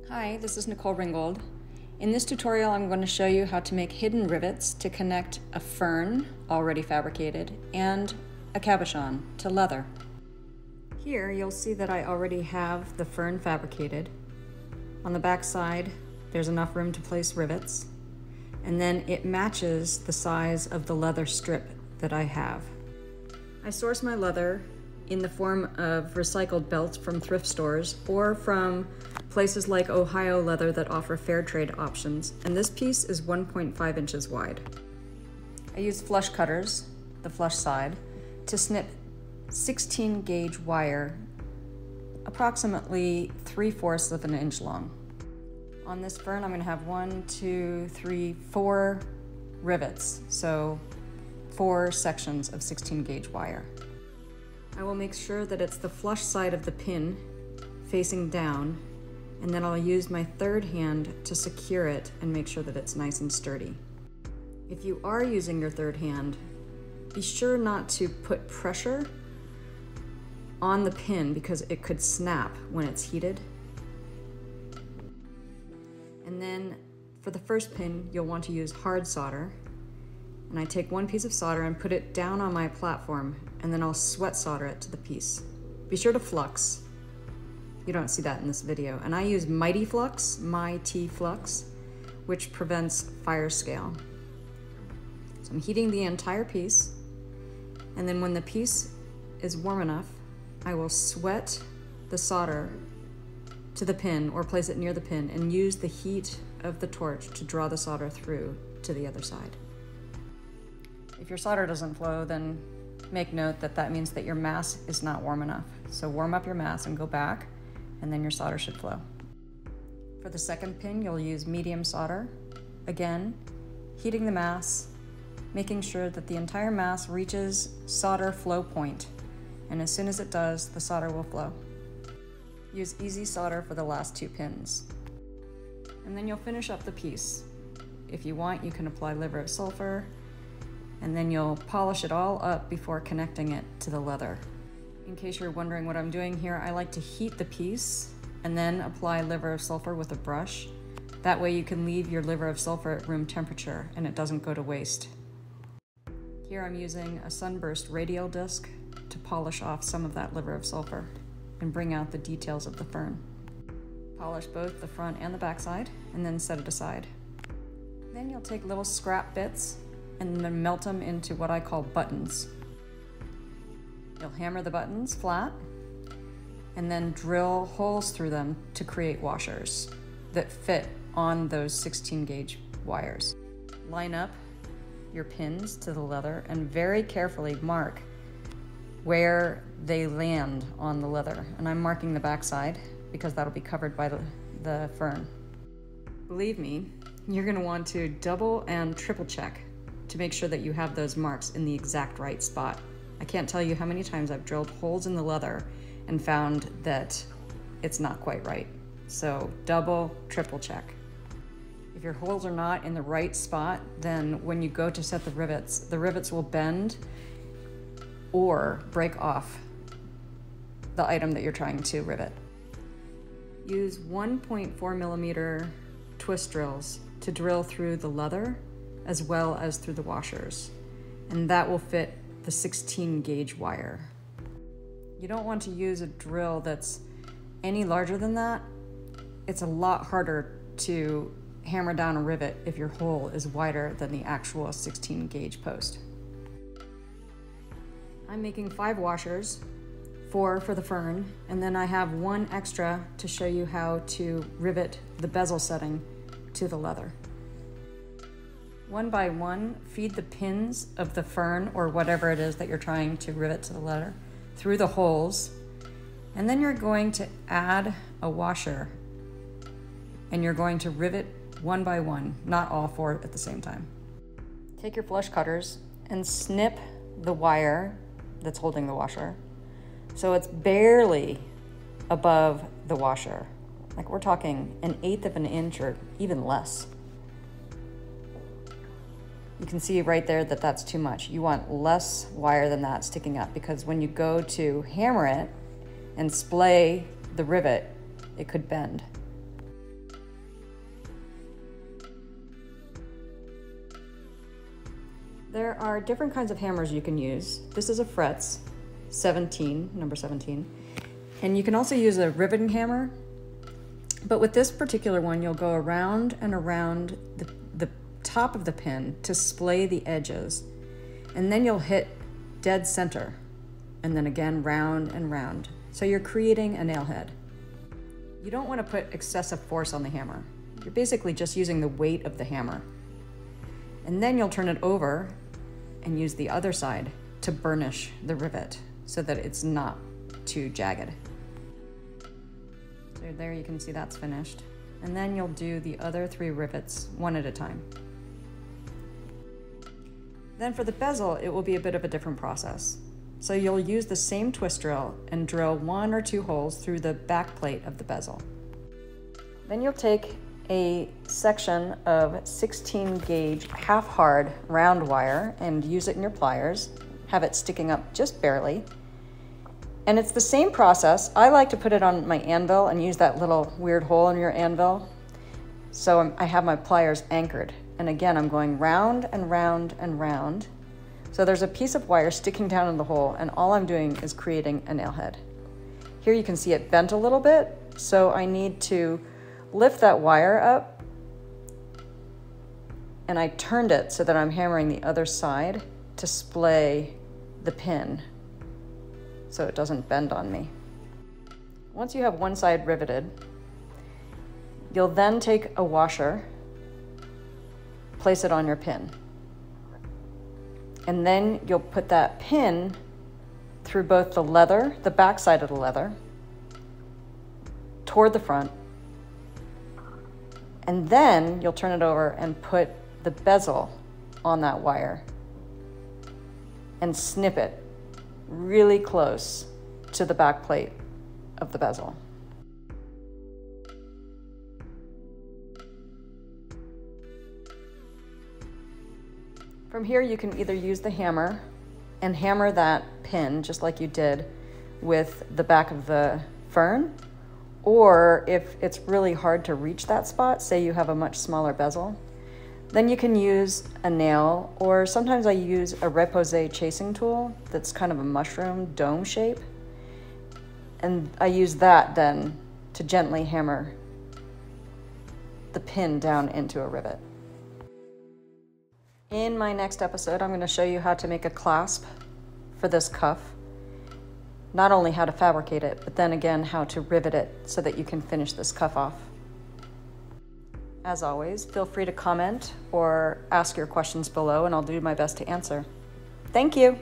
Hi, this is Nicole Ringgold. In this tutorial, I'm going to show you how to make hidden rivets to connect a fern, already fabricated, and a cabochon to leather. Here, you'll see that I already have the fern fabricated. On the back side, there's enough room to place rivets, and then it matches the size of the leather strip that I have. I source my leather in the form of recycled belts from thrift stores or from places like Ohio Leather that offer fair trade options, and this piece is 1.5 inches wide. I use flush cutters, the flush side, to snip 16 gauge wire approximately 3/4 of an inch long. On this fern, I'm going to have 4 rivets, so 4 sections of 16 gauge wire. I will make sure that it's the flush side of the pin facing down, and then I'll use my third hand to secure it and make sure that it's nice and sturdy. If you are using your third hand, be sure not to put pressure on the pin because it could snap when it's heated. And then for the first pin, you'll want to use hard solder. And I take one piece of solder and put it down on my platform, and then I'll sweat solder it to the piece. Be sure to flux. You don't see that in this video. And I use Mighty Flux, MyT Flux, which prevents fire scale. So I'm heating the entire piece, and then when the piece is warm enough, I will sweat the solder to the pin or place it near the pin and use the heat of the torch to draw the solder through to the other side. If your solder doesn't flow, then make note that that means that your mass is not warm enough. So warm up your mass and go back, and then your solder should flow. For the second pin, you'll use medium solder. Again, heating the mass, making sure that the entire mass reaches solder flow point, and as soon as it does, the solder will flow. Use easy solder for the last 2 pins. And then you'll finish up the piece. If you want, you can apply liver of sulfur, and then you'll polish it all up before connecting it to the leather. In case you're wondering what I'm doing here, I like to heat the piece and then apply liver of sulfur with a brush. That way you can leave your liver of sulfur at room temperature and it doesn't go to waste. Here I'm using a sunburst radial disc to polish off some of that liver of sulfur and bring out the details of the fern. Polish both the front and the back side and then set it aside. Then you'll take little scrap bits and then melt them into what I call buttons. You'll hammer the buttons flat and then drill holes through them to create washers that fit on those 16 gauge wires. Line up your pins to the leather and very carefully mark where they land on the leather. And I'm marking the back side because that'll be covered by the fern. Believe me, you're gonna want to double and triple check to make sure that you have those marks in the exact right spot. I can't tell you how many times I've drilled holes in the leather and found that it's not quite right. So double, triple check. If your holes are not in the right spot, then when you go to set the rivets will bend or break off the item that you're trying to rivet. Use 1.4 millimeter twist drills to drill through the leather as well as through the washers, and that will fit the 16 gauge wire. You don't want to use a drill that's any larger than that. It's a lot harder to hammer down a rivet if your hole is wider than the actual 16 gauge post. I'm making 5 washers, 4 for the fern, and then I have 1 extra to show you how to rivet the bezel setting to the leather. One by one, feed the pins of the fern or whatever it is that you're trying to rivet to the leather through the holes, and then you're going to add a washer and you're going to rivet one by one, not all 4 at the same time. Take your flush cutters and snip the wire that's holding the washer so it's barely above the washer. Like we're talking 1/8 of an inch or even less. You can see right there that that's too much. You want less wire than that sticking up, because when you go to hammer it and splay the rivet, it could bend. There are different kinds of hammers you can use. This is a frets, 17, number 17. And you can also use a riveting hammer. But with this particular one, you'll go around and around the top of the pin to splay the edges. And then you'll hit dead center. And then again, round and round. So you're creating a nail head. You don't want to put excessive force on the hammer. You're basically just using the weight of the hammer. And then you'll turn it over and use the other side to burnish the rivet so that it's not too jagged. So there you can see that's finished. And then you'll do the other 3 rivets one at a time. Then for the bezel, it will be a bit of a different process. So you'll use the same twist drill and drill 1 or 2 holes through the back plate of the bezel. Then you'll take a section of 16 gauge half hard round wire and use it in your pliers, have it sticking up just barely. And it's the same process. I like to put it on my anvil and use that little weird hole in your anvil. So I have my pliers anchored. And again, I'm going round and round and round. So there's a piece of wire sticking down in the hole, and all I'm doing is creating a nail head. Here you can see it bent a little bit, so I need to lift that wire up, and I turned it so that I'm hammering the other side to splay the pin so it doesn't bend on me. Once you have one side riveted, you'll then take a washer, place it on your pin, and then you'll put that pin through both the leather, the back side of the leather, toward the front, and then you'll turn it over and put the bezel on that wire and snip it really close to the back plate of the bezel. From here, you can either use the hammer and hammer that pin just like you did with the back of the fern, or if it's really hard to reach that spot, say you have a much smaller bezel, then you can use a nail, or sometimes I use a repose chasing tool that's kind of a mushroom dome shape. And I use that then to gently hammer the pin down into a rivet. In my next episode, I'm going to show you how to make a clasp for this cuff. Not only how to fabricate it, but then again, how to rivet it so that you can finish this cuff off. As always, feel free to comment or ask your questions below, and I'll do my best to answer. Thank you.